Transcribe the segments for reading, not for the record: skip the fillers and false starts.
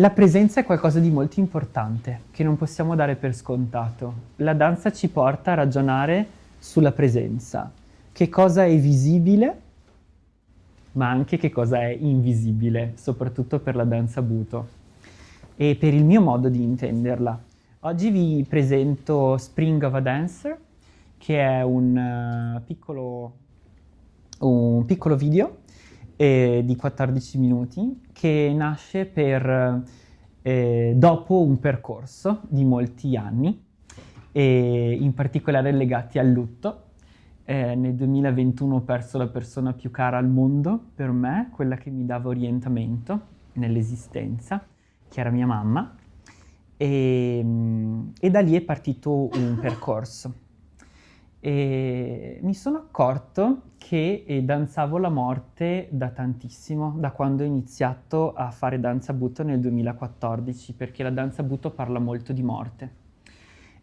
La presenza è qualcosa di molto importante, che non possiamo dare per scontato. La danza ci porta a ragionare sulla presenza. Che cosa è visibile, ma anche che cosa è invisibile, soprattutto per la danza Buto e per il mio modo di intenderla. Oggi vi presento Spring of a Dancer, che è un piccolo video di 14 minuti che nasce dopo un percorso di molti anni, in particolare legati al lutto. Nel 2021 ho perso la persona più cara al mondo per me, quella che mi dava orientamento nell'esistenza, che era mia mamma, e da lì è partito un percorso. E mi sono accorto che danzavo la morte da tantissimo, da quando ho iniziato a fare danza Buto nel 2014, perché la danza Buto parla molto di morte.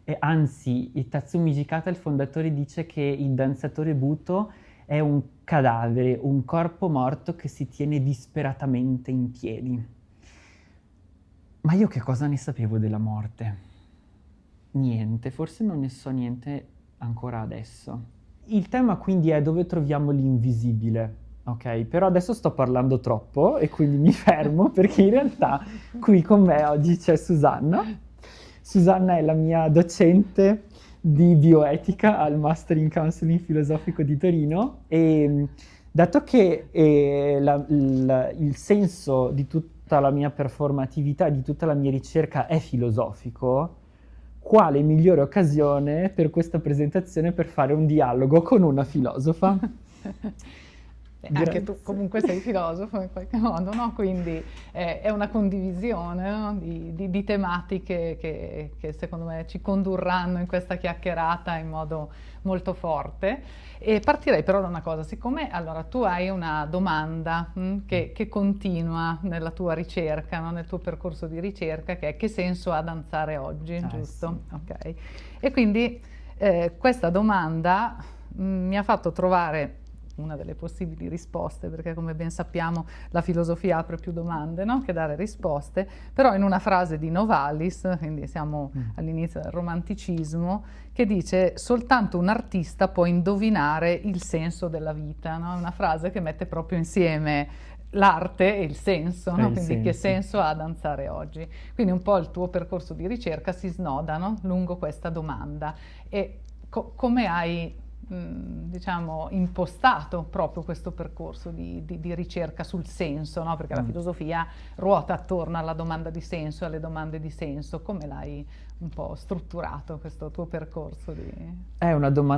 E anzi, Tatsumi Hijikata, il fondatore, dice che il danzatore Buto è un cadavere, un corpo morto che si tiene disperatamente in piedi. Ma io che cosa ne sapevo della morte? Niente, forse non ne so niente ancora adesso. Il tema quindi è dove troviamo l'invisibile, ok? Però adesso sto parlando troppo e quindi mi fermo perché in realtà qui con me oggi c'è Susanna. Susanna è la mia docente di bioetica al Master in Counseling Filosofico di Torino e dato che il senso di tutta la mia performatività, di tutta la mia ricerca è filosofico, quale migliore occasione per questa presentazione per fare un dialogo con una filosofa? Anche tu comunque sei filosofo in qualche modo, no? Quindi è una condivisione, no? di tematiche che secondo me ci condurranno in questa chiacchierata in modo molto forte. E partirei però da una cosa, siccome allora tu hai una domanda che continua nella tua ricerca, no? Nel tuo percorso di ricerca, che è: che senso ha danzare oggi, giusto? Sì. Ok. E quindi questa domanda mi ha fatto trovare una delle possibili risposte, perché come ben sappiamo la filosofia apre più domande, no? Che dare risposte, però in una frase di Novalis, quindi siamo all'inizio del romanticismo, che dice: soltanto un artista può indovinare il senso della vita, no? Una frase che mette proprio insieme l'arte e il senso, no? Quindi che senso ha danzare oggi? Quindi un po' il tuo percorso di ricerca si snoda, no? Lungo questa domanda. E come hai diciamo impostato proprio questo percorso di ricerca sul senso, no? Perché la filosofia ruota attorno alla domanda di senso e alle domande di senso. Come l'hai un po' strutturato questo tuo percorso di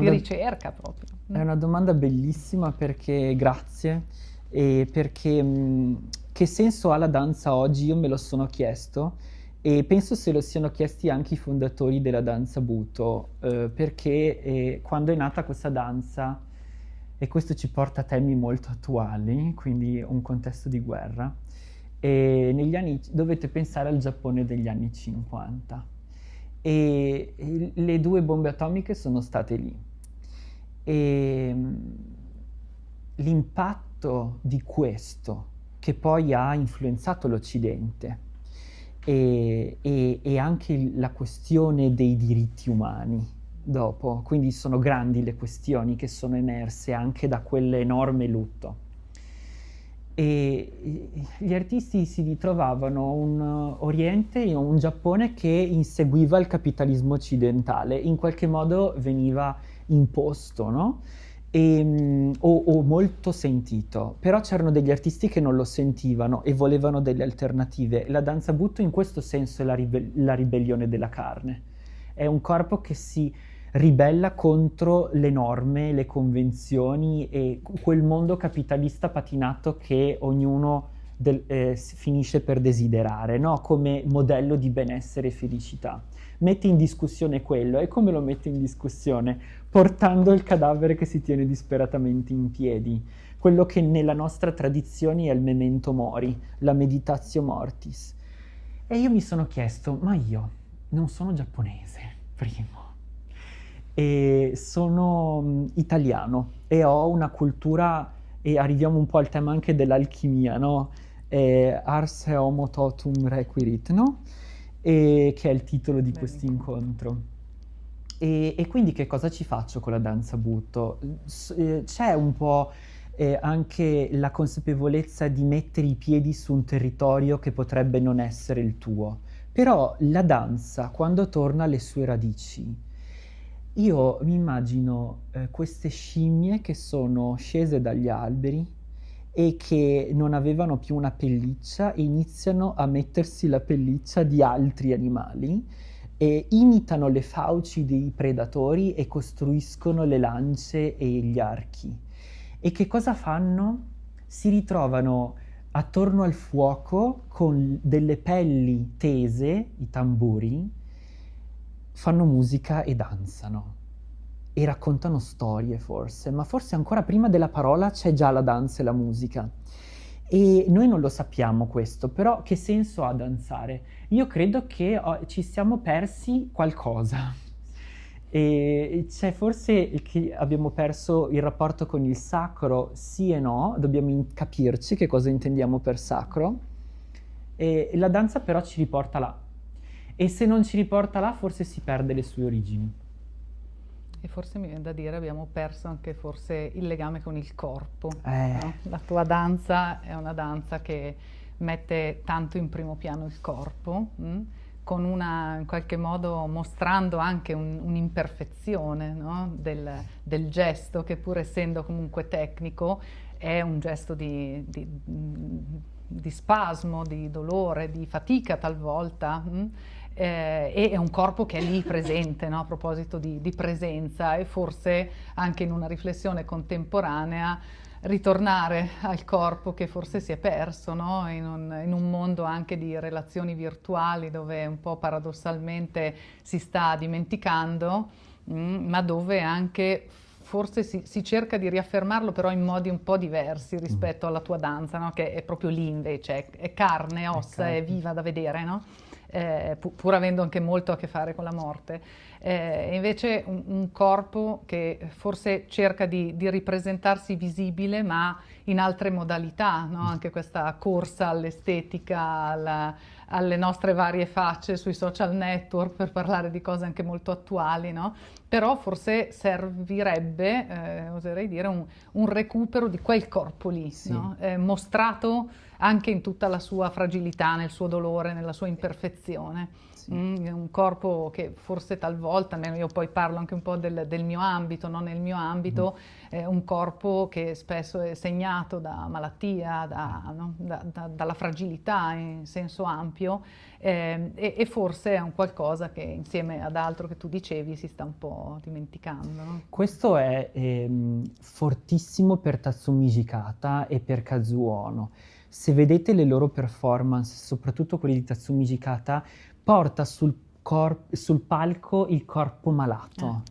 ricerca proprio? È una domanda bellissima, perché grazie, e perché che senso ha la danza oggi? Io me lo sono chiesto e penso se lo siano chiesti anche i fondatori della danza Buto, perché quando è nata questa danza, e questo ci porta a temi molto attuali, quindi un contesto di guerra, e negli anni dovete pensare al Giappone degli anni 50 e le 2 bombe atomiche sono state lì e l'impatto di questo, che poi ha influenzato l'Occidente, e anche la questione dei diritti umani dopo, quindi sono grandi le questioni che sono emerse anche da quell'enorme lutto. E gli artisti si ritrovavano un Oriente, un Giappone che inseguiva il capitalismo occidentale, in qualche modo veniva imposto, no? O molto sentito, però c'erano degli artisti che non lo sentivano e volevano delle alternative. La danza Buto in questo senso è la ribellione della carne, è un corpo che si ribella contro le norme, le convenzioni e quel mondo capitalista patinato che ognuno finisce per desiderare, no? Come modello di benessere e felicità. Mette in discussione quello, e come lo mette in discussione? Portando il cadavere che si tiene disperatamente in piedi, quello che nella nostra tradizione è il memento mori, la meditatio mortis. E io mi sono chiesto, ma io non sono giapponese, primo, e sono italiano e ho una cultura, e arriviamo un po' al tema anche dell'alchimia, no? Ars Homo Totum Requirit, no? Che è il titolo di Bene. questo incontro. E quindi che cosa ci faccio con la danza butto? C'è un po' anche la consapevolezza di mettere i piedi su un territorio che potrebbe non essere il tuo. Però la danza, quando torna alle sue radici, io mi immagino queste scimmie che sono scese dagli alberi e che non avevano più una pelliccia e iniziano a mettersi la pelliccia di altri animali e imitano le fauci dei predatori e costruiscono le lance e gli archi. E che cosa fanno? Si ritrovano attorno al fuoco con delle pelli tese, i tamburi, fanno musica e danzano e raccontano storie forse, ma forse ancora prima della parola c'è già la danza e la musica. E noi non lo sappiamo questo, però che senso ha danzare? Io credo che ci siamo persi qualcosa. E c'è forse che abbiamo perso il rapporto con il sacro, sì e no, dobbiamo capirci che cosa intendiamo per sacro. E la danza però ci riporta là. E se non ci riporta là, forse si perde le sue origini. E forse mi viene da dire abbiamo perso anche forse il legame con il corpo, Eh, no? La tua danza è una danza che mette tanto in primo piano il corpo, con una, in qualche modo mostrando anche un'imperfezione, no? del gesto che pur essendo comunque tecnico è un gesto di spasmo, di dolore, di fatica talvolta. E è un corpo che è lì presente, no? A proposito di presenza, e forse anche in una riflessione contemporanea ritornare al corpo che forse si è perso, no? In un mondo anche di relazioni virtuali dove un po' paradossalmente si sta dimenticando, ma dove anche forse si cerca di riaffermarlo però in modi un po' diversi rispetto alla tua danza, no? Che è proprio lì invece, è carne, ossa, è viva da vedere, no? Pur avendo anche molto a che fare con la morte. Invece un corpo che forse cerca di ripresentarsi visibile ma in altre modalità, no? Anche questa corsa all'estetica, alle nostre varie facce sui social network, per parlare di cose anche molto attuali, no? Però forse servirebbe, oserei dire, un recupero di quel corpo lì, sì. no? Mostrato anche in tutta la sua fragilità, nel suo dolore, nella sua imperfezione. Sì. Un corpo che forse talvolta, almeno io poi parlo anche un po' del mio ambito, no? Nel mio ambito, un corpo che spesso è segnato da malattia, no? Dalla fragilità in senso ampio, e forse è un qualcosa che insieme ad altro che tu dicevi si sta un po' dimenticando, no? Questo è fortissimo per Tatsumi Hijikata e per Kazuo Ono. Se vedete le loro performance, soprattutto quelle di Tatsumi Hijikata, porta sul palco il corpo malato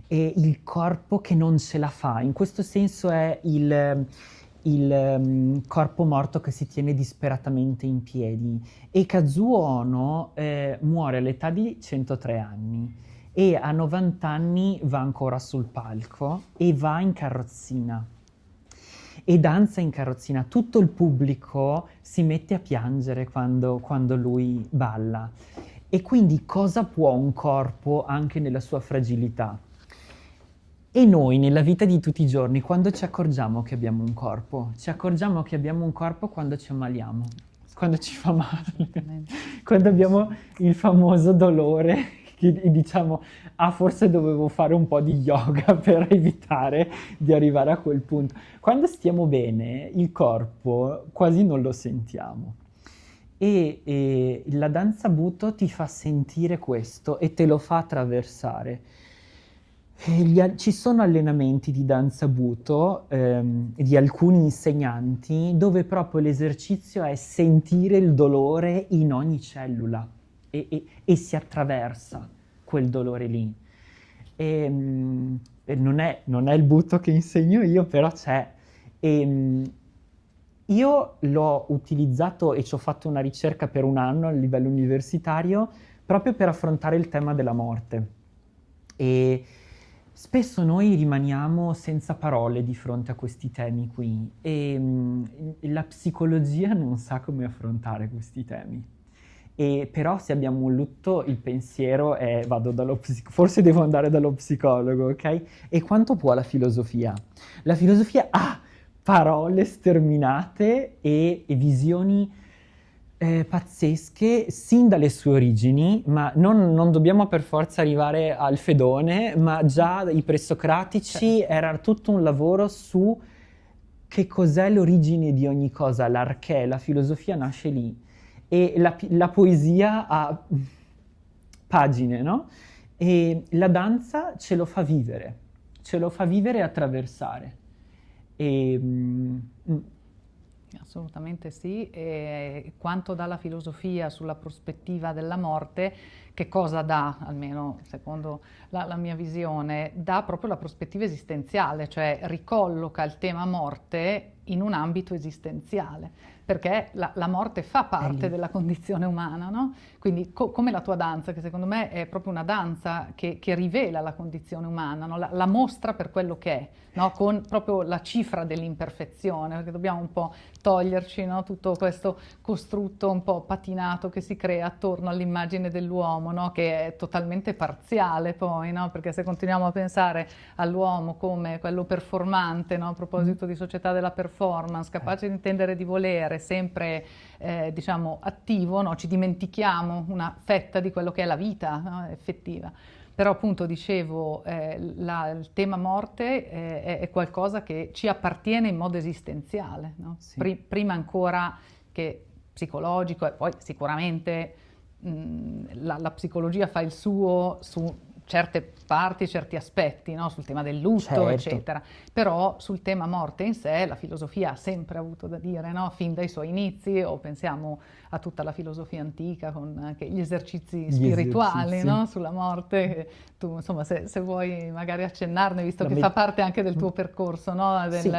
e il corpo che non ce la fa. In questo senso è il corpo morto che si tiene disperatamente in piedi. E Kazuo Ono muore all'età di 103 anni e a 90 anni va ancora sul palco e va in carrozzina e danza in carrozzina. Tutto il pubblico si mette a piangere quando lui balla. E quindi cosa può un corpo anche nella sua fragilità? E noi nella vita di tutti i giorni, quando ci accorgiamo che abbiamo un corpo? Ci accorgiamo che abbiamo un corpo quando ci ammaliamo, quando ci fa male, quando abbiamo il famoso dolore che diciamo, forse dovevo fare un po' di yoga per evitare di arrivare a quel punto. Quando stiamo bene, il corpo quasi non lo sentiamo. E la danza Butto ti fa sentire questo e te lo fa attraversare. Ci sono allenamenti di danza Butto di alcuni insegnanti dove proprio l'esercizio è sentire il dolore in ogni cellula e si attraversa quel dolore lì. E non è il Butto che insegno io, però c'è. Io l'ho utilizzato e ci ho fatto una ricerca per un anno a livello universitario proprio per affrontare il tema della morte. E Spesso noi rimaniamo senza parole di fronte a questi temi qui e la psicologia non sa come affrontare questi temi. E però se abbiamo un lutto il pensiero è forse devo andare dallo psicologo, ok? E quanto può la filosofia? La filosofia ha parole sterminate e visioni pazzesche sin dalle sue origini, ma non dobbiamo per forza arrivare al Fedone, ma già i presocratici era tutto un lavoro su che cos'è l'origine di ogni cosa, l'arché, la filosofia nasce lì e la poesia ha pagine, no? E la danza ce lo fa vivere e attraversare. E, Assolutamente sì, e quanto dà la filosofia sulla prospettiva della morte, che cosa dà, almeno secondo la mia visione, dà proprio la prospettiva esistenziale, cioè ricolloca il tema morte in un ambito esistenziale, perché la morte fa parte della condizione umana, no? Quindi come la tua danza, che secondo me è proprio una danza che rivela la condizione umana, no? La mostra per quello che è, no? Con proprio la cifra dell'imperfezione, perché dobbiamo un po' toglierci, no? Tutto questo costrutto un po' patinato che si crea attorno all'immagine dell'uomo, no? Che è totalmente parziale poi, no? Perché se continuiamo a pensare all'uomo come quello performante, no? A proposito di società della performance, capace di intendere e di volere, sempre diciamo attivo, no? Ci dimentichiamo una fetta di quello che è la vita, no? Effettiva. Però appunto dicevo, il tema morte è qualcosa che ci appartiene in modo esistenziale, no? Sì. Prima ancora che psicologico, e poi sicuramente la psicologia fa il suo su certe parti, certi aspetti, no? Sul tema del lutto, certo, eccetera. Però sul tema morte in sé la filosofia ha sempre avuto da dire, no? Fin dai suoi inizi, o pensiamo a tutta la filosofia antica con anche gli esercizi spirituali, no? Sulla morte. Tu, insomma, se vuoi magari accennarne, visto che fa parte anche del tuo percorso, no? Sì.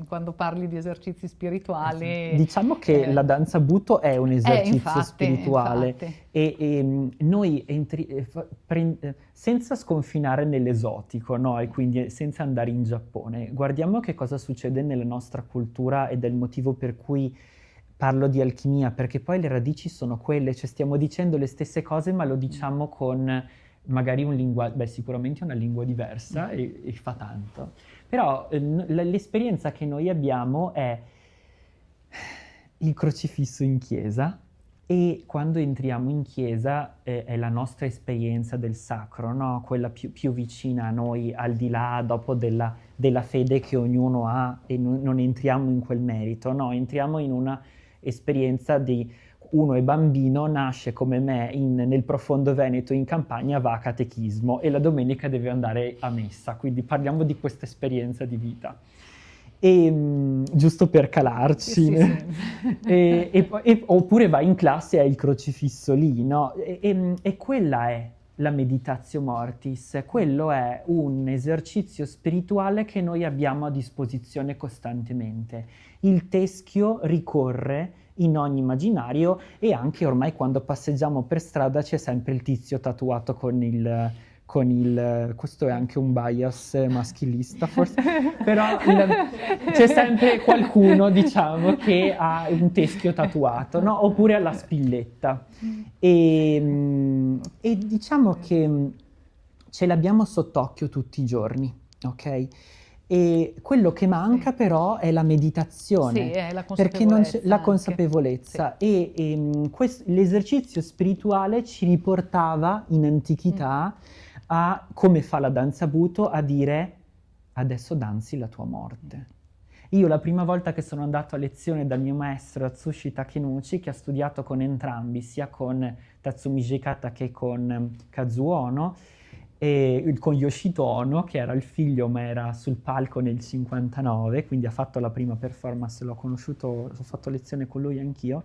Quando parli di esercizi spirituali. Diciamo che la danza Butto è un esercizio infatti, spirituale infatti. e noi senza sconfinare nell'esotico, no? E quindi senza andare in Giappone, guardiamo che cosa succede nella nostra cultura ed è il motivo per cui parlo di alchimia, perché poi le radici sono quelle, cioè stiamo dicendo le stesse cose ma lo diciamo con magari un linguaggio, sicuramente una lingua diversa e fa tanto. Però l'esperienza che noi abbiamo è il crocifisso in chiesa e quando entriamo in chiesa è la nostra esperienza del sacro, no? Quella più vicina a noi, al di là dopo della fede che ognuno ha e non entriamo in quel merito, no? Entriamo in una esperienza di uno è bambino, nasce come me nel profondo Veneto in campagna, va a catechismo e la domenica deve andare a messa, quindi parliamo di questa esperienza di vita. Giusto per calarci, sì. Oppure vai in classe e hai il crocifisso lì, no? E quella è la meditatio mortis, quello è un esercizio spirituale che noi abbiamo a disposizione costantemente. Il teschio ricorre in ogni immaginario e anche ormai quando passeggiamo per strada c'è sempre il tizio tatuato con il questo è anche un bias maschilista forse, però c'è sempre qualcuno, diciamo, che ha un teschio tatuato, no? Oppure alla spilletta. E diciamo che ce l'abbiamo sott'occhio tutti i giorni, ok? E quello che manca però è la meditazione, è la perché non c'è la consapevolezza e l'esercizio spirituale ci riportava in antichità a, come fa la danza Butto, a dire adesso danzi la tua morte. Io la prima volta che sono andato a lezione dal mio maestro Atsushi Takenouchi, che ha studiato con entrambi, sia con Tatsumi Jikata che con Kazuo Ono, e con Yoshito Ono, che era il figlio ma era sul palco nel 59, quindi ha fatto la prima performance, l'ho conosciuto, ho fatto lezione con lui anch'io,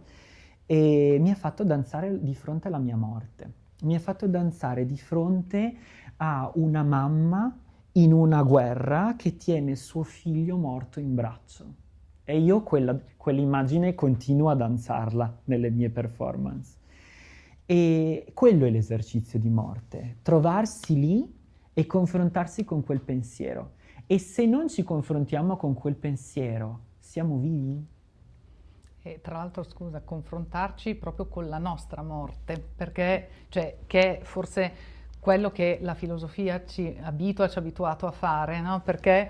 e mi ha fatto danzare di fronte alla mia morte. Mi ha fatto danzare di fronte a una mamma in una guerra che tiene suo figlio morto in braccio. E io quell'immagine continuo a danzarla nelle mie performance. E quello è l'esercizio di morte, trovarsi lì e confrontarsi con quel pensiero. E se non ci confrontiamo con quel pensiero, siamo vivi? E tra l'altro, scusa, confrontarci proprio con la nostra morte, perché, cioè, che è forse quello che la filosofia ci ha abituato a fare, no? Perché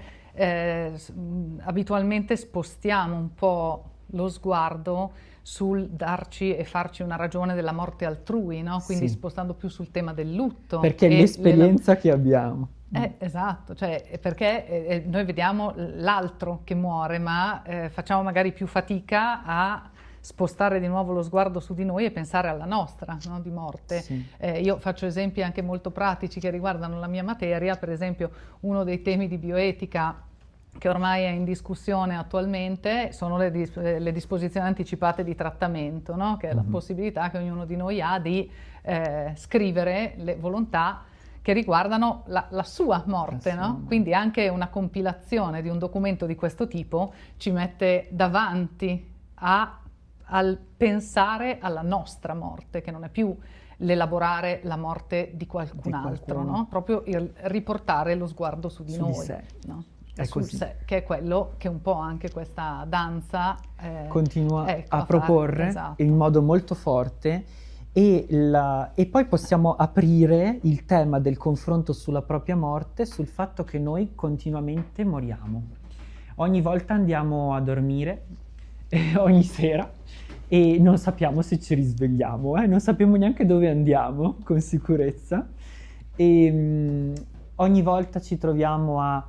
abitualmente spostiamo un po' lo sguardo sul darci e farci una ragione della morte altrui, no? Quindi Sì. spostando più sul tema del lutto. Perché è l'esperienza che abbiamo. Esatto, cioè, perché noi vediamo l'altro che muore, ma facciamo magari più fatica a spostare di nuovo lo sguardo su di noi e pensare alla nostra, no, di morte. Sì. Io faccio esempi anche molto pratici che riguardano la mia materia, per esempio uno dei temi di bioetica che ormai è in discussione attualmente sono le disposizioni anticipate di trattamento, no? Che è la possibilità che ognuno di noi ha di scrivere le volontà che riguardano la sua morte, no? Quindi anche una compilazione di un documento di questo tipo ci mette davanti al pensare alla nostra morte, che non è più l'elaborare la morte di qualcun altro, no? Proprio il riportare lo sguardo su di noi, sé. no? Sul sé, che è quello che un po' anche questa danza continua a fare, proporre esatto. in modo molto forte. E poi possiamo aprire il tema del confronto sulla propria morte, sul fatto che noi continuamente moriamo. Ogni volta andiamo a dormire, ogni sera, e non sappiamo se ci risvegliamo, non sappiamo neanche dove andiamo con sicurezza. E ogni volta ci troviamo a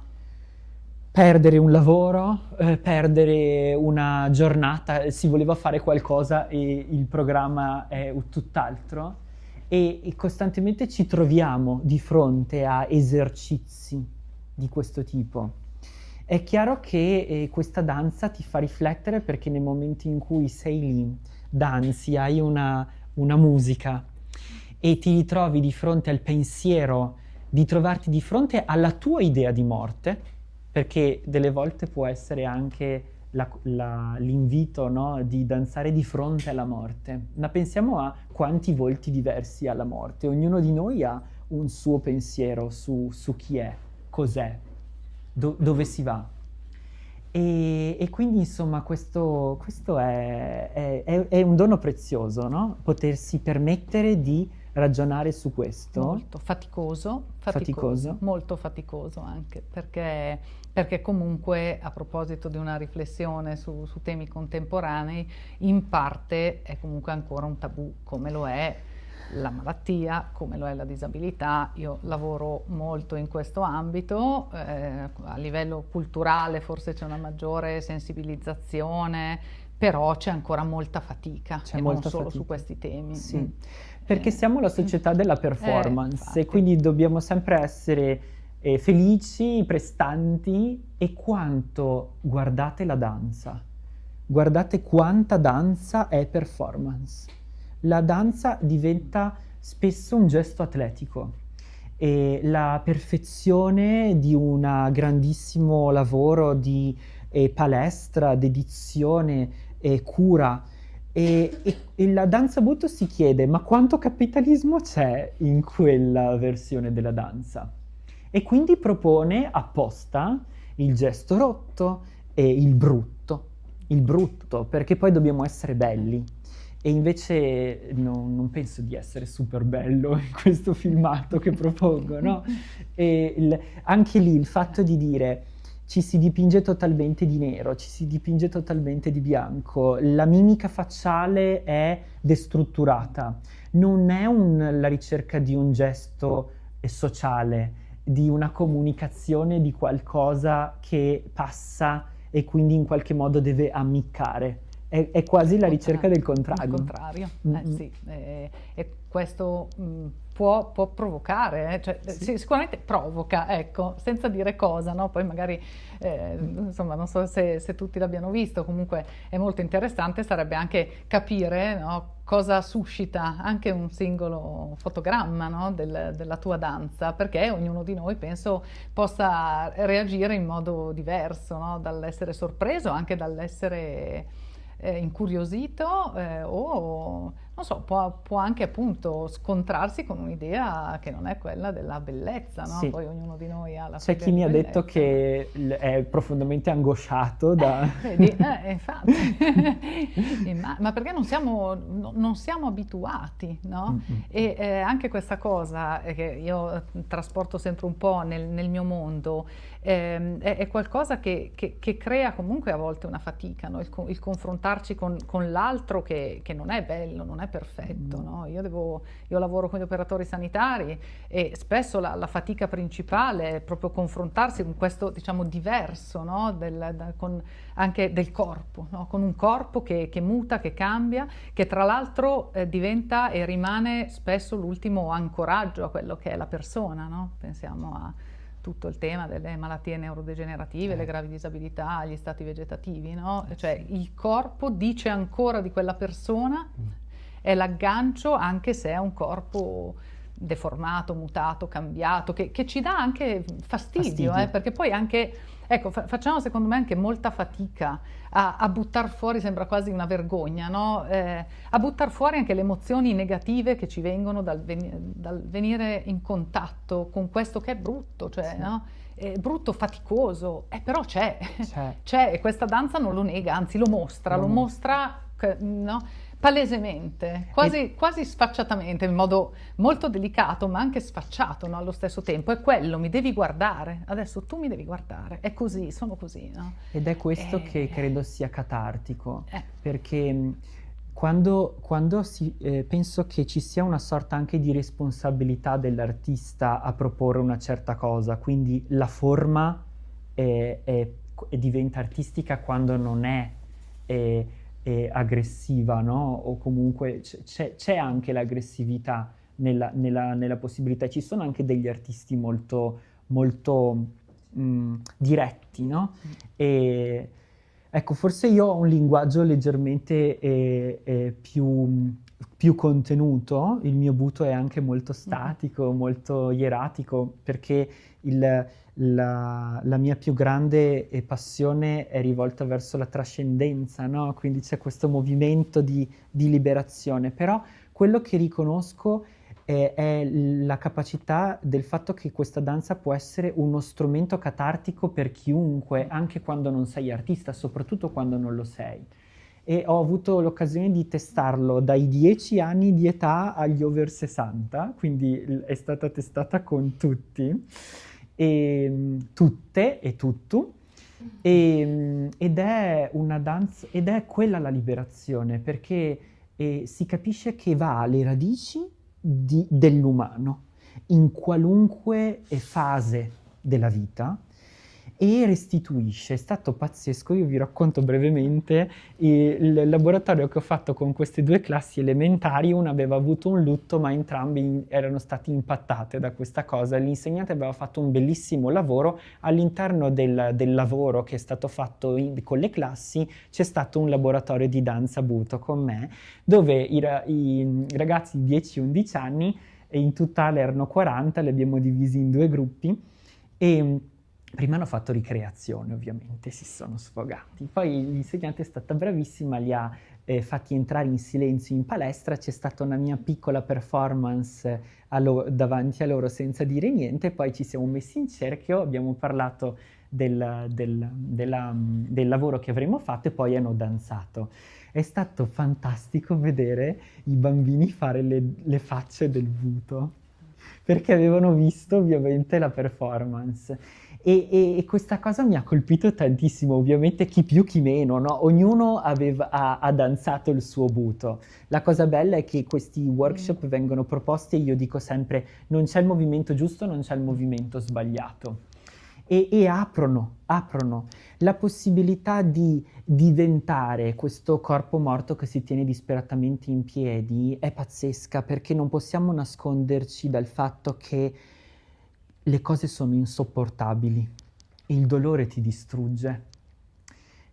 perdere un lavoro, perdere una giornata, si voleva fare qualcosa e il programma è tutt'altro, e costantemente ci troviamo di fronte a esercizi di questo tipo. È chiaro che questa danza ti fa riflettere, perché nel momento in cui sei lì, danzi, hai una musica e ti ritrovi di fronte al pensiero di trovarti di fronte alla tua idea di morte, perché delle volte può essere anche l'invito, no, di danzare di fronte alla morte. Ma pensiamo a quanti volti diversi ha la morte. Ognuno di noi ha un suo pensiero su chi è, cos'è, dove si va. E quindi insomma questo è un dono prezioso, no? Potersi permettere di ragionare su questo. Molto faticoso, molto faticoso anche, perché comunque, a proposito di una riflessione su temi contemporanei, in parte è comunque ancora un tabù, come lo è la malattia, come lo è la disabilità. Io lavoro molto in questo ambito, a livello culturale forse c'è una maggiore sensibilizzazione, però c'è ancora molta fatica, e non solo su questi temi. Sì. Perché siamo la società della performance, e quindi dobbiamo sempre essere felici, prestanti. E quanto guardate la danza, guardate quanta danza è performance. La danza diventa spesso un gesto atletico, e la perfezione di un grandissimo lavoro di palestra, dedizione, cura. E la danza butto si chiede: ma quanto capitalismo c'è in quella versione della danza? E quindi propone apposta il gesto rotto e il brutto, perché poi dobbiamo essere belli. E invece non penso di essere super bello in questo filmato che propongo, no? E anche lì il fatto di dire: ci si dipinge totalmente di nero, ci si dipinge totalmente di bianco, la mimica facciale è destrutturata, non è la ricerca di un gesto sociale, di una comunicazione di qualcosa che passa e quindi in qualche modo deve ammiccare. È quasi la ricerca del contrario. Il contrario, sì. E questo può provocare, cioè, sì, sicuramente provoca, ecco, senza dire cosa, no? Poi magari, insomma, non so se tutti l'abbiano visto, comunque è molto interessante, sarebbe anche capire, no, cosa suscita anche un singolo fotogramma, no, della tua danza, perché ognuno di noi, penso, possa reagire in modo diverso, no? Dall'essere sorpreso, anche dall'essere incuriosito, o non so, può anche appunto scontrarsi con un'idea che non è quella della bellezza, no? Sì. Poi ognuno di noi ha la C'è sua chi mi idea ha di detto bellezza. che è profondamente angosciato da... Vedi, infatti, ma perché non siamo abituati, no? Mm, mm. E anche questa cosa che io trasporto sempre un po' nel mio mondo, è qualcosa che crea comunque a volte una fatica, no? Il confrontarci con l'altro che non è bello, non è perfetto, no? Io lavoro con gli operatori sanitari e spesso la fatica principale è proprio confrontarsi con questo, diciamo, diverso, no? Anche del corpo, no? Con un corpo che muta, che cambia, che tra l'altro diventa e rimane spesso l'ultimo ancoraggio a quello che è la persona, no? Pensiamo a tutto il tema delle malattie neurodegenerative, le gravi disabilità, gli stati vegetativi, no? Cioè il corpo dice ancora di quella persona, è l'aggancio anche se è un corpo deformato, mutato, cambiato, che ci dà anche fastidio. Perché poi anche, ecco, facciamo secondo me anche molta fatica a buttar fuori, sembra quasi una vergogna, no? A buttar fuori anche le emozioni negative che ci vengono dal venire in contatto con questo che è brutto, cioè, sì, no? È brutto, faticoso, però c'è, e questa danza non lo nega, anzi lo mostra, no? Palesemente, quasi sfacciatamente, in modo molto delicato, ma anche sfacciato, no? Allo stesso tempo. È quello, mi devi guardare, adesso tu mi devi guardare, è così, sono così, no? Ed è questo che credo sia catartico, perché quando penso che ci sia una sorta anche di responsabilità dell'artista a proporre una certa cosa, quindi la forma diventa artistica quando non è aggressiva, no? O comunque c'è anche l'aggressività nella possibilità. Ci sono anche degli artisti molto, molto diretti, no? E ecco, forse io ho un linguaggio leggermente più contenuto, il mio butto è anche molto statico, molto ieratico, perché la mia più grande passione è rivolta verso la trascendenza, no? Quindi c'è questo movimento di liberazione, però quello che riconosco è la capacità del fatto che questa danza può essere uno strumento catartico per chiunque, anche quando non sei artista, soprattutto quando non lo sei. E ho avuto l'occasione di testarlo dai 10 anni di età agli over 60, quindi è stata testata con tutti, tutte e tutto, ed è una danza, ed è quella la liberazione, perché si capisce che va alle radici dell'umano, in qualunque fase della vita, e restituisce. È stato pazzesco. Io vi racconto brevemente il laboratorio che ho fatto con queste due classi elementari. Una aveva avuto un lutto, ma entrambi erano stati impattate da questa cosa. L'insegnante aveva fatto un bellissimo lavoro. All'interno del lavoro che è stato fatto con le classi c'è stato un laboratorio di danza Buto con me, dove i ragazzi di 10-11 anni, in totale erano 40, li abbiamo divisi in due gruppi, e prima hanno fatto ricreazione, ovviamente, si sono sfogati. Poi l'insegnante è stata bravissima, li ha fatti entrare in silenzio in palestra, c'è stata una mia piccola performance davanti a loro senza dire niente, poi ci siamo messi in cerchio, abbiamo parlato del lavoro che avremmo fatto e poi hanno danzato. È stato fantastico vedere i bambini fare le facce del Buto, perché avevano visto ovviamente la performance. E questa cosa mi ha colpito tantissimo, ovviamente chi più chi meno, no? Ognuno ha danzato il suo Buto. La cosa bella è che questi workshop vengono proposti e io dico sempre non c'è il movimento giusto, non c'è il movimento sbagliato. E aprono la possibilità di diventare questo corpo morto che si tiene disperatamente in piedi. È pazzesca, perché non possiamo nasconderci dal fatto che le cose sono insopportabili, il dolore ti distrugge.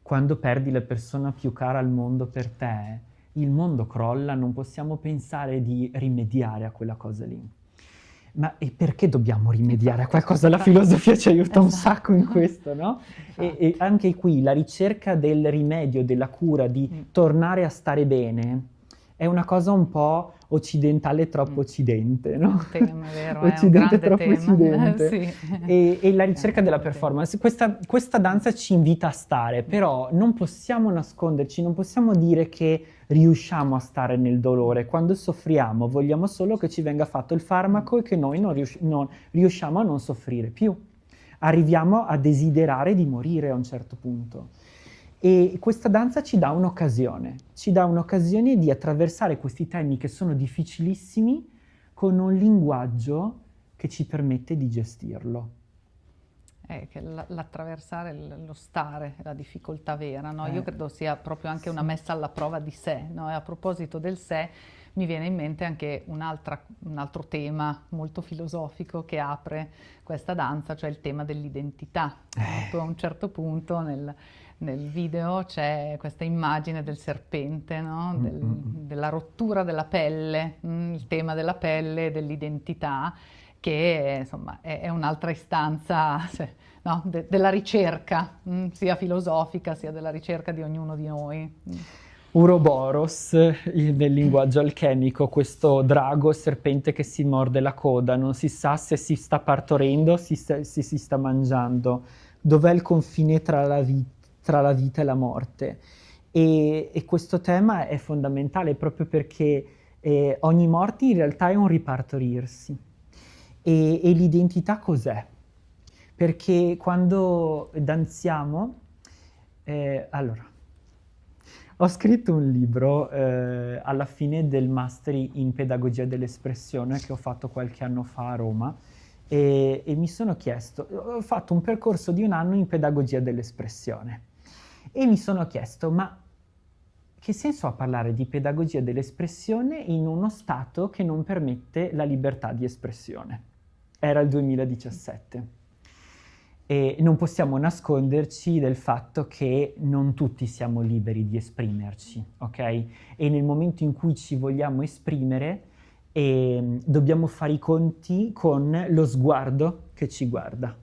Quando perdi la persona più cara al mondo per te, il mondo crolla, non possiamo pensare di rimediare a quella cosa lì. Ma e perché dobbiamo rimediare a qualcosa? La filosofia ci aiuta un sacco in questo, no? E anche qui la ricerca del rimedio, della cura, di tornare a stare bene, È una cosa un po' occidentale troppo occidente, no? Un tema, è vero, Occidente è un grande troppo tema. occidente. Sì. E la ricerca della Grande performance. Questa danza ci invita a stare, però non possiamo nasconderci, non possiamo dire che riusciamo a stare nel dolore. Quando soffriamo vogliamo solo che ci venga fatto il farmaco e che noi non riusciamo a non soffrire più. Arriviamo a desiderare di morire a un certo punto. E questa danza ci dà un'occasione di attraversare questi temi che sono difficilissimi con un linguaggio che ci permette di gestirlo. Che l'attraversare lo stare, la difficoltà vera, no? Io credo sia proprio anche una messa alla prova di sé, no? E a proposito del sé, mi viene in mente anche un altro tema molto filosofico che apre questa danza, cioè il tema dell'identità. A un certo punto nel video c'è questa immagine del serpente, no? Della rottura della pelle, il tema della pelle e dell'identità, che insomma è un'altra istanza, cioè, no? Della ricerca, sia filosofica sia della ricerca di ognuno di noi. Uroboros, nel linguaggio alchemico, questo drago serpente che si morde la coda, non si sa se si sta partorendo, se si sta mangiando, dov'è il confine tra la vita e la morte. E questo tema è fondamentale proprio perché ogni morte in realtà è un ripartorirsi. E l'identità cos'è? Perché quando danziamo, allora, ho scritto un libro alla fine del master in pedagogia dell'espressione che ho fatto qualche anno fa a Roma e mi sono chiesto, ho fatto un percorso di 1 anno in pedagogia dell'espressione e mi sono chiesto, ma che senso ha parlare di pedagogia dell'espressione in uno stato che non permette la libertà di espressione? Era il 2017. E non possiamo nasconderci del fatto che non tutti siamo liberi di esprimerci, ok? E nel momento in cui ci vogliamo esprimere, dobbiamo fare i conti con lo sguardo che ci guarda.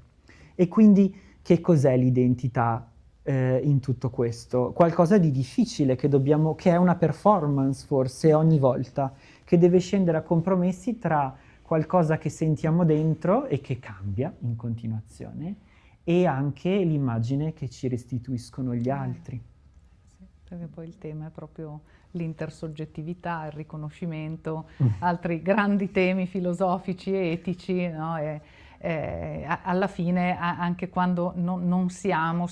E quindi che cos'è l'identità in tutto questo? Qualcosa di difficile che è una performance forse ogni volta, che deve scendere a compromessi tra qualcosa che sentiamo dentro e che cambia in continuazione, e anche l'immagine che ci restituiscono gli altri. Sì, perché poi il tema è proprio l'intersoggettività, il riconoscimento, altri grandi temi filosofici e etici, no? Alla fine, anche quando non siamo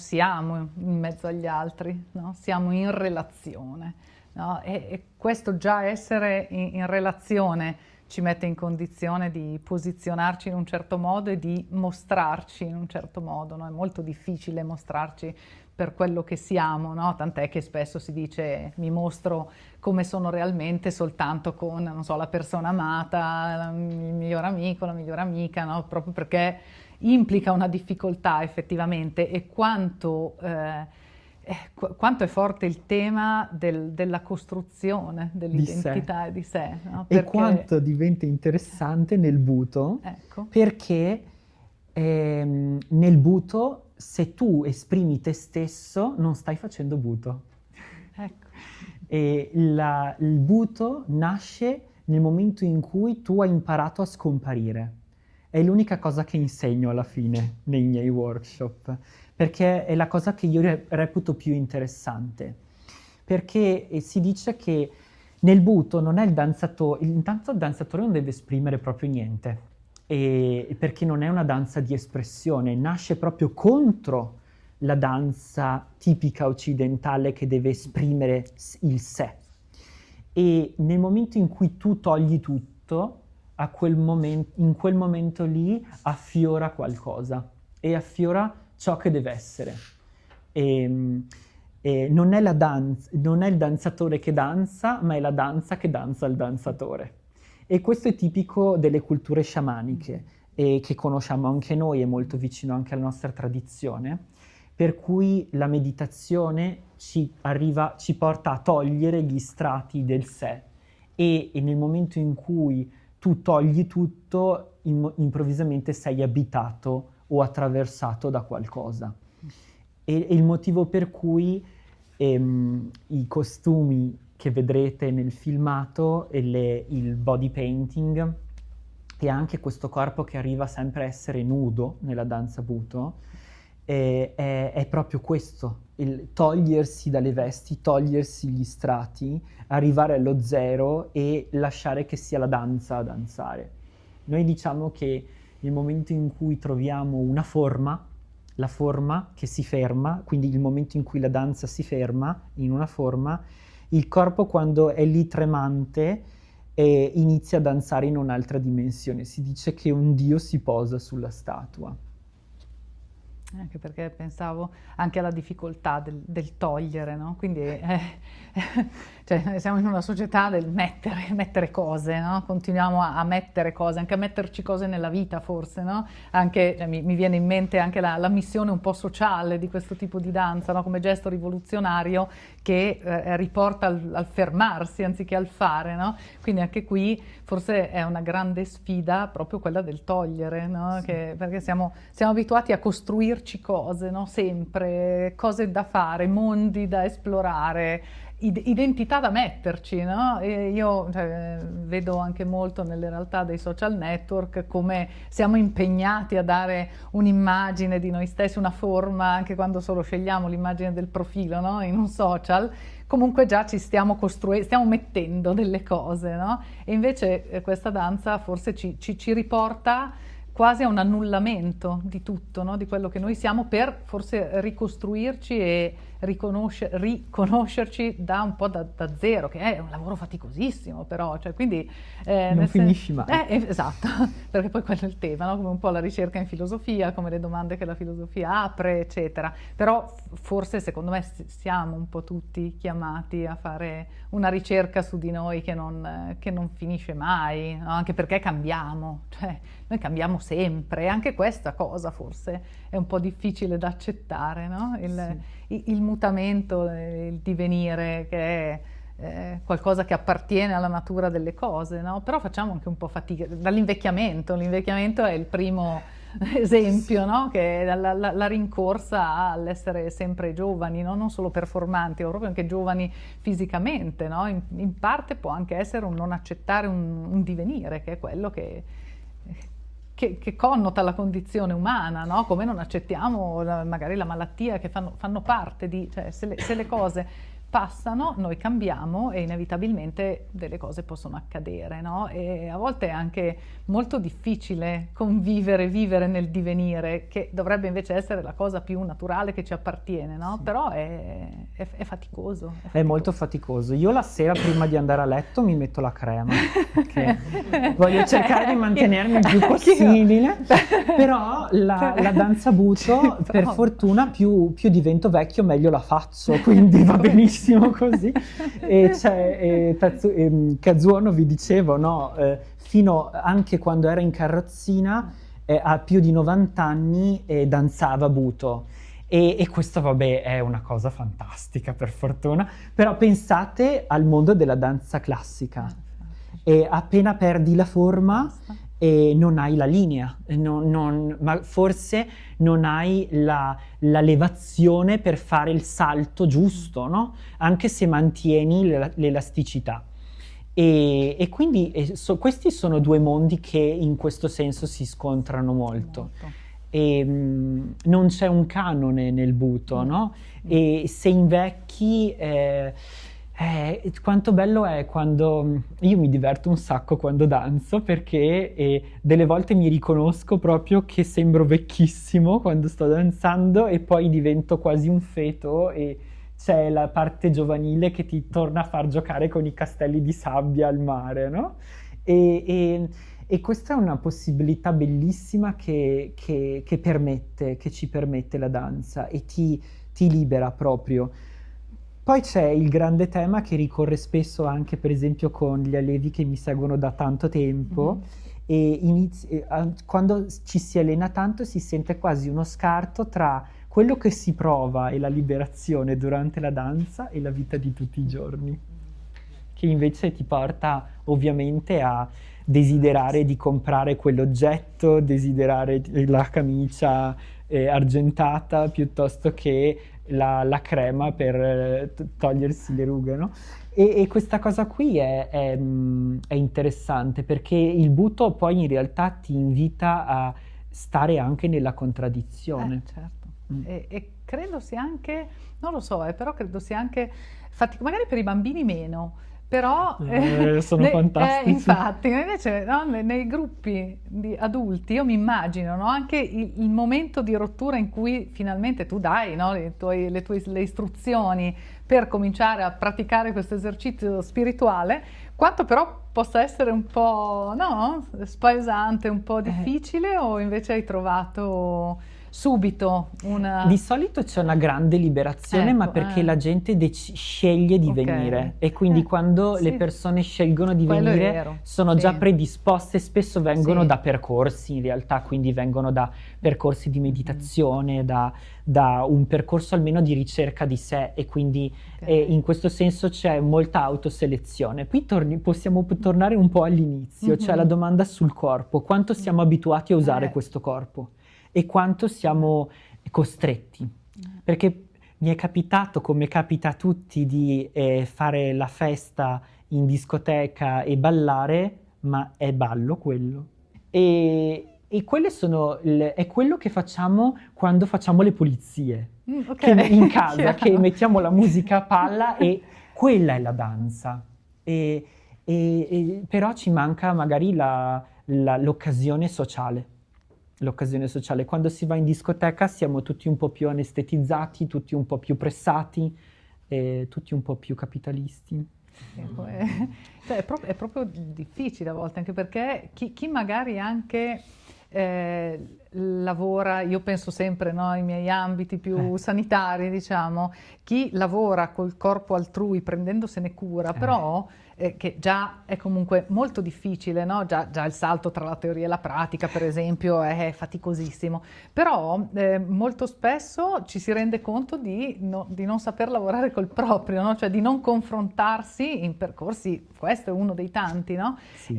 in mezzo agli altri, no? Siamo in relazione, no? E questo già essere in relazione ci mette in condizione di posizionarci in un certo modo e di mostrarci in un certo modo, no? È molto difficile mostrarci per quello che siamo, no? Tant'è che spesso si dice mi mostro come sono realmente soltanto con, non so, la persona amata, il miglior amico, la migliore amica, no? Proprio perché implica una difficoltà effettivamente, e quanto è forte il tema della costruzione dell'identità e di sé, no? E quanto diventa interessante nel Butto, ecco. Perché nel Butto, se tu esprimi te stesso, non stai facendo Butto. Ecco. E il Butto nasce nel momento in cui tu hai imparato a scomparire. È l'unica cosa che insegno alla fine nei miei workshop, perché è la cosa che io reputo più interessante. Perché si dice che nel Butto non è intanto il danzatore non deve esprimere proprio niente, perché non è una danza di espressione, nasce proprio contro la danza tipica occidentale che deve esprimere il sé. E nel momento in cui tu togli tutto, in quel momento lì affiora qualcosa, e affiora ciò che deve essere. E non è il danzatore che danza, ma è la danza che danza il danzatore. E questo è tipico delle culture sciamaniche, che conosciamo anche noi, è molto vicino anche alla nostra tradizione, per cui la meditazione ci porta a togliere gli strati del sé, e nel momento in cui tu togli tutto, improvvisamente sei abitato o attraversato da qualcosa. E il motivo per cui i costumi che vedrete nel filmato, e il body painting, e anche questo corpo che arriva sempre a essere nudo nella danza Buto, è proprio questo, il togliersi dalle vesti, togliersi gli strati, arrivare allo zero e lasciare che sia la danza a danzare. Noi diciamo che nel momento in cui troviamo una forma, la forma che si ferma, quindi il momento in cui la danza si ferma in una forma, il corpo, quando è lì tremante, inizia a danzare in un'altra dimensione. Si dice che un dio si posa sulla statua. Anche perché pensavo anche alla difficoltà del togliere, no? Quindi cioè, siamo in una società del mettere cose, no? Continuiamo a mettere cose, anche a metterci cose nella vita forse, no? Anche, cioè, mi viene in mente anche la missione un po' sociale di questo tipo di danza, no? Come gesto rivoluzionario che riporta al fermarsi anziché al fare, no? Quindi anche qui forse è una grande sfida proprio quella del togliere, no? Sì. Perché siamo abituati a costruirci cose, no? Sempre cose da fare, mondi da esplorare, identità da metterci, no? E io vedo anche molto nelle realtà dei social network come siamo impegnati a dare un'immagine di noi stessi, una forma, anche quando solo scegliamo l'immagine del profilo, no? In un social, comunque già ci stiamo mettendo delle cose, no? E invece questa danza forse ci riporta quasi a un annullamento di tutto, no? Di quello che noi siamo, per forse ricostruirci e riconoscerci da un po' da zero, che è un lavoro faticosissimo però, cioè, quindi non finisci mai. Esatto, perché poi quello è il tema, no? Come un po' la ricerca in filosofia, come le domande che la filosofia apre, eccetera. Però forse secondo me siamo un po' tutti chiamati a fare una ricerca su di noi che non finisce mai, no? Anche perché cambiamo, cioè noi cambiamo sempre, e anche questa cosa forse è un po' difficile da accettare, no? Il mutamento, il divenire, che è qualcosa che appartiene alla natura delle cose, no? Però facciamo anche un po' fatica dall'invecchiamento. L'invecchiamento è il primo esempio, no? Che è la rincorsa all'essere sempre giovani, no? Non solo performanti, ma proprio anche giovani fisicamente, no? In parte può anche essere un non accettare un divenire, che è quello che connota la condizione umana, no? Come non accettiamo magari la malattia, che fanno parte di, cioè se le cose passano, noi cambiamo e inevitabilmente delle cose possono accadere, no? E a volte è anche molto difficile vivere nel divenire, che dovrebbe invece essere la cosa più naturale che ci appartiene, no? Sì. Però è faticoso. È molto faticoso. Io la sera prima di andare a letto mi metto la crema, perché voglio cercare di mantenermi il più possibile, però la danza Buto, per fortuna, più divento vecchio meglio la faccio, quindi va benissimo così. E Kazuo vi dicevo, no, fino anche quando era in carrozzina, a più di 90 anni, danzava Buto. E questo, vabbè, è una cosa fantastica, per fortuna. Però pensate al mondo della danza classica. E appena perdi la forma, non hai la linea, ma forse non hai la levazione per fare il salto giusto, no? Anche se mantieni l'elasticità. E quindi questi sono due mondi che in questo senso si scontrano molto. E non c'è un canone nel Buto, no? E se invecchi... quanto bello è quando io mi diverto un sacco quando danzo, perché delle volte mi riconosco proprio che sembro vecchissimo quando sto danzando, e poi divento quasi un feto, e c'è la parte giovanile che ti torna a far giocare con i castelli di sabbia al mare, no? E questa è una possibilità bellissima che ci permette la danza, e ti libera proprio. Poi c'è il grande tema che ricorre spesso anche, per esempio, con gli allievi che mi seguono da tanto tempo, e quando ci si allena tanto si sente quasi uno scarto tra quello che si prova e la liberazione durante la danza e la vita di tutti i giorni, che invece ti porta ovviamente a desiderare di comprare quell'oggetto, desiderare la camicia argentata piuttosto che la crema per togliersi le rughe, no? E questa cosa qui è interessante perché il Buto poi in realtà ti invita a stare anche nella contraddizione. Certo. Mm. E credo sia anche, non lo so, però credo sia anche faticoso, magari per i bambini meno, però sono fantastici. infatti, invece no, nei gruppi di adulti io mi immagino, no, anche il momento di rottura in cui finalmente tu dai, no, le istruzioni per cominciare a praticare questo esercizio spirituale, quanto però possa essere un po', no, spaesante, un po' difficile, o invece hai trovato subito una... Di solito c'è una grande liberazione, ma perché la gente sceglie di venire, e quindi quando le persone scelgono di Quello è venire vero, sono già predisposte, spesso vengono da percorsi in realtà, quindi vengono da percorsi di meditazione, da un percorso almeno di ricerca di sé, e quindi in questo senso c'è molta autoselezione. Qui possiamo tornare un po' all'inizio, cioè la domanda sul corpo: quanto siamo abituati a usare questo corpo? E quanto siamo costretti, perché mi è capitato, come capita a tutti, di fare la festa in discoteca e ballare, ma è ballo quello. E quelle è quello che facciamo quando facciamo le pulizie, che in casa, che mettiamo la musica a palla, e quella è la danza. Però ci manca magari l'occasione sociale. L'occasione sociale. Quando si va in discoteca siamo tutti un po' più anestetizzati, tutti un po' più pressati, tutti un po' più capitalisti. Cioè, è proprio difficile a volte, anche perché chi magari anche lavora, io penso sempre, no, ai miei ambiti più sanitari, diciamo, chi lavora col corpo altrui prendendosene cura, però che già è comunque molto difficile, no? Già il salto tra la teoria e la pratica, per esempio, è faticosissimo, però molto spesso ci si rende conto di non saper lavorare col proprio, no? Cioè di non confrontarsi in percorsi, questo è uno dei tanti, no? Sì.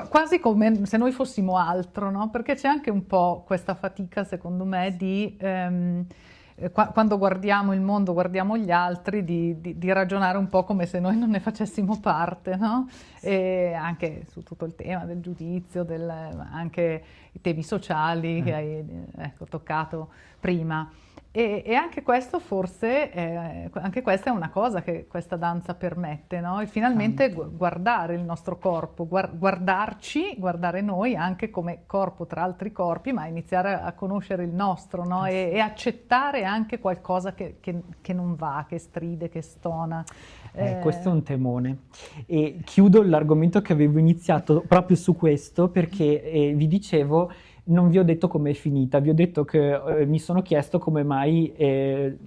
Quasi come se noi fossimo altro, no? Perché c'è anche un po' questa fatica, secondo me, di quando guardiamo il mondo, guardiamo gli altri, di ragionare un po' come se noi non ne facessimo parte, no? E anche su tutto il tema del giudizio, anche i temi sociali che hai toccato prima. E anche questo forse, anche questa è una cosa che questa danza permette, no? E finalmente guardare il nostro corpo, guardarci, guardare noi anche come corpo tra altri corpi, ma iniziare a conoscere il nostro, no? E accettare anche qualcosa che non va, che stride, che stona. Questo è un temone. E chiudo l'argomento che avevo iniziato proprio su questo, perché vi dicevo, non vi ho detto com'è finita, vi ho detto che mi sono chiesto come mai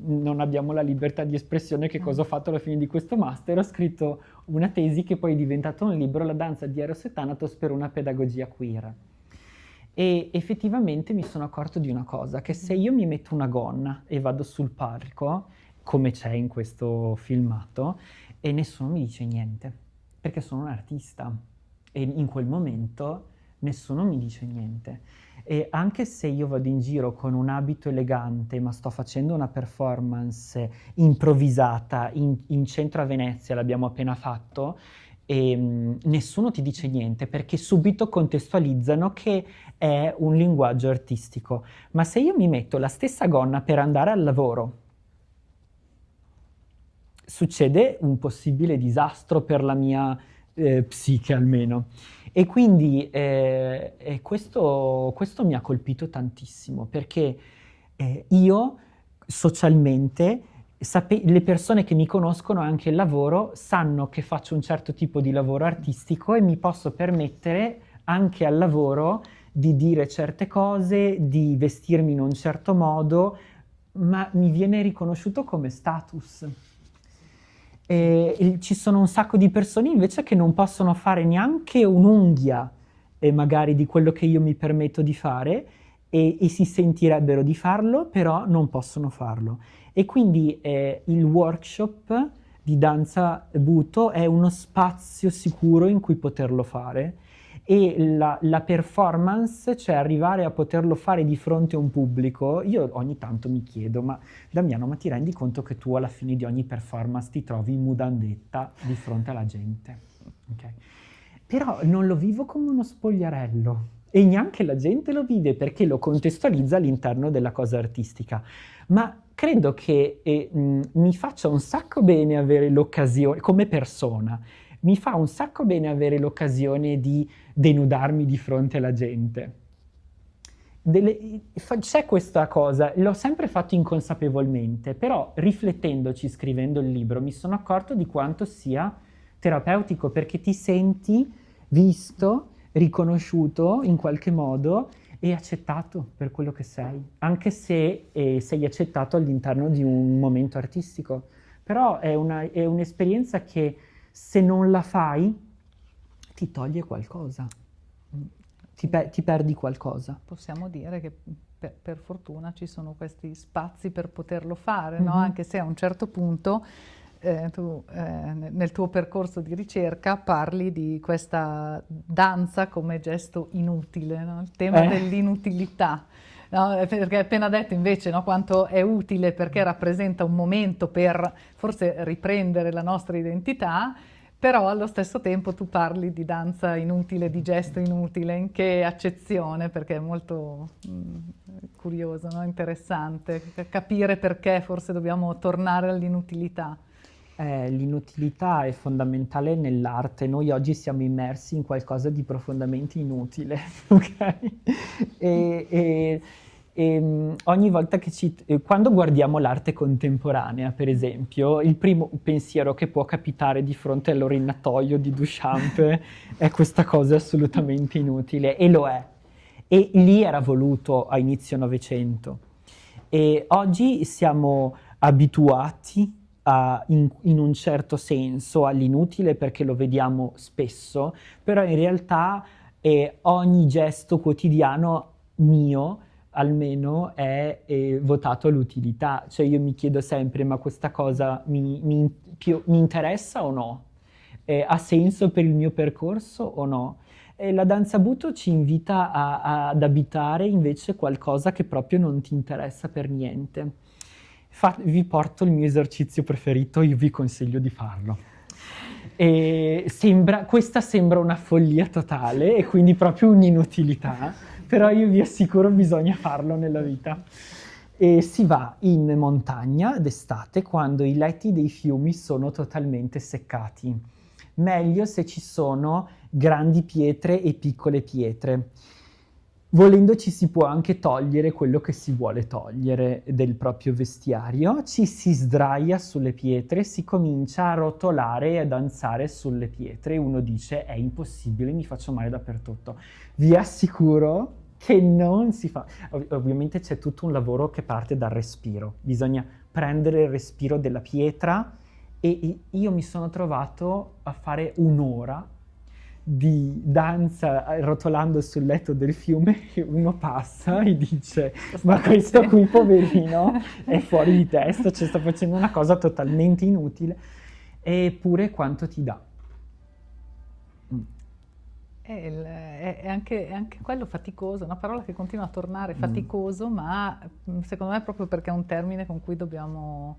non abbiamo la libertà di espressione, che cosa ho fatto alla fine di questo master. Ho scritto una tesi che poi è diventata un libro, La danza di Eros e Thanatos per una pedagogia queer. E effettivamente mi sono accorto di una cosa, che se io mi metto una gonna e vado sul palco, come c'è in questo filmato, e nessuno mi dice niente, perché sono un artista, e in quel momento nessuno mi dice niente. E anche se io vado in giro con un abito elegante, ma sto facendo una performance improvvisata in centro a Venezia, l'abbiamo appena fatto, e nessuno ti dice niente, perché subito contestualizzano che è un linguaggio artistico. Ma se io mi metto la stessa gonna per andare al lavoro, succede un possibile disastro per la mia psiche almeno. E quindi questo mi ha colpito tantissimo, perché io socialmente, le persone che mi conoscono anche il lavoro sanno che faccio un certo tipo di lavoro artistico, e mi posso permettere anche al lavoro di dire certe cose, di vestirmi in un certo modo, ma mi viene riconosciuto come status. Ci sono un sacco di persone invece che non possono fare neanche un'unghia magari di quello che io mi permetto di fare, e si sentirebbero di farlo, però non possono farlo. E quindi il workshop di danza Buto è uno spazio sicuro in cui poterlo fare, e la performance, cioè arrivare a poterlo fare di fronte a un pubblico. Io ogni tanto mi chiedo, ma Damiano, ma ti rendi conto che tu alla fine di ogni performance ti trovi in mudandetta di fronte alla gente? Okay. Però non lo vivo come uno spogliarello, e neanche la gente lo vive, perché lo contestualizza all'interno della cosa artistica. Ma credo che mi faccia un sacco bene avere l'occasione, come persona, mi fa un sacco bene avere l'occasione di denudarmi di fronte alla gente. C'è questa cosa, l'ho sempre fatto inconsapevolmente, però riflettendoci, scrivendo il libro, mi sono accorto di quanto sia terapeutico, perché ti senti visto, riconosciuto in qualche modo e accettato per quello che sei, anche se sei accettato all'interno di un momento artistico. Però è un'esperienza che, se non la fai, ti toglie qualcosa, ti perdi qualcosa. Possiamo dire che per fortuna ci sono questi spazi per poterlo fare, no? Anche se a un certo punto tu nel tuo percorso di ricerca parli di questa danza come gesto inutile, no? Il tema dell'inutilità. No, perché hai appena detto invece, no, quanto è utile, perché rappresenta un momento per forse riprendere la nostra identità, però allo stesso tempo tu parli di danza inutile, di gesto inutile. In che accezione? Perché è molto curioso, no? Interessante capire perché forse dobbiamo tornare all'inutilità. L'inutilità è fondamentale nell'arte. Noi oggi siamo immersi in qualcosa di profondamente inutile, ok? Ogni volta che quando guardiamo l'arte contemporanea, per esempio, il primo pensiero che può capitare di fronte all'orinatoio di Duchamp è questa cosa assolutamente inutile, e lo è. E lì era voluto a inizio Novecento. E oggi siamo abituati in un certo senso all'inutile, perché lo vediamo spesso, però in realtà ogni gesto quotidiano mio almeno è votato all'utilità. Cioè io mi chiedo sempre, ma questa cosa mi interessa o no? Ha senso per il mio percorso o no? E la danza Buto ci invita ad abitare invece qualcosa che proprio non ti interessa per niente. Vi porto il mio esercizio preferito, io vi consiglio di farlo. Questa sembra una follia totale e quindi proprio un'inutilità, però io vi assicuro bisogna farlo nella vita. E si va in montagna d'estate quando i letti dei fiumi sono totalmente seccati. Meglio se ci sono grandi pietre e piccole pietre. Volendo ci si può anche togliere quello che si vuole togliere del proprio vestiario, ci si sdraia sulle pietre, si comincia a rotolare e a danzare sulle pietre. Uno dice: è impossibile, mi faccio male dappertutto. Vi assicuro che non si fa. Ovviamente c'è tutto un lavoro che parte dal respiro. Bisogna prendere il respiro della pietra, e io mi sono trovato a fare un'ora di danza rotolando sul letto del fiume, e uno passa e dice: ma questo qui poverino è fuori di testa, cioè sta facendo una cosa totalmente inutile, eppure quanto ti dà. È anche quello faticoso, una parola che continua a tornare, faticoso, ma secondo me è proprio perché è un termine con cui dobbiamo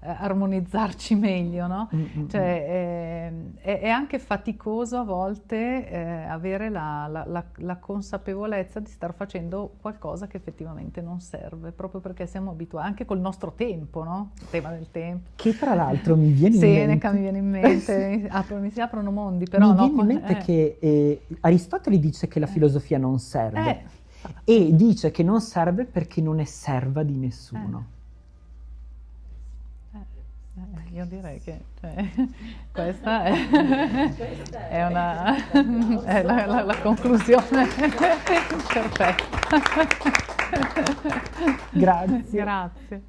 armonizzarci meglio, no? Cioè è anche faticoso a volte avere la consapevolezza di star facendo qualcosa che effettivamente non serve, proprio perché siamo abituati, anche col nostro tempo, no? Il tema del tempo. Che tra l'altro mi viene in mente... Seneca mi viene in mente, mi si aprono mondi, però... Mi viene in mente che Aristotele dice che la filosofia non serve, e dice che non serve perché non è serva di nessuno. Io direi che questa è la conclusione perfetta. Grazie. Grazie.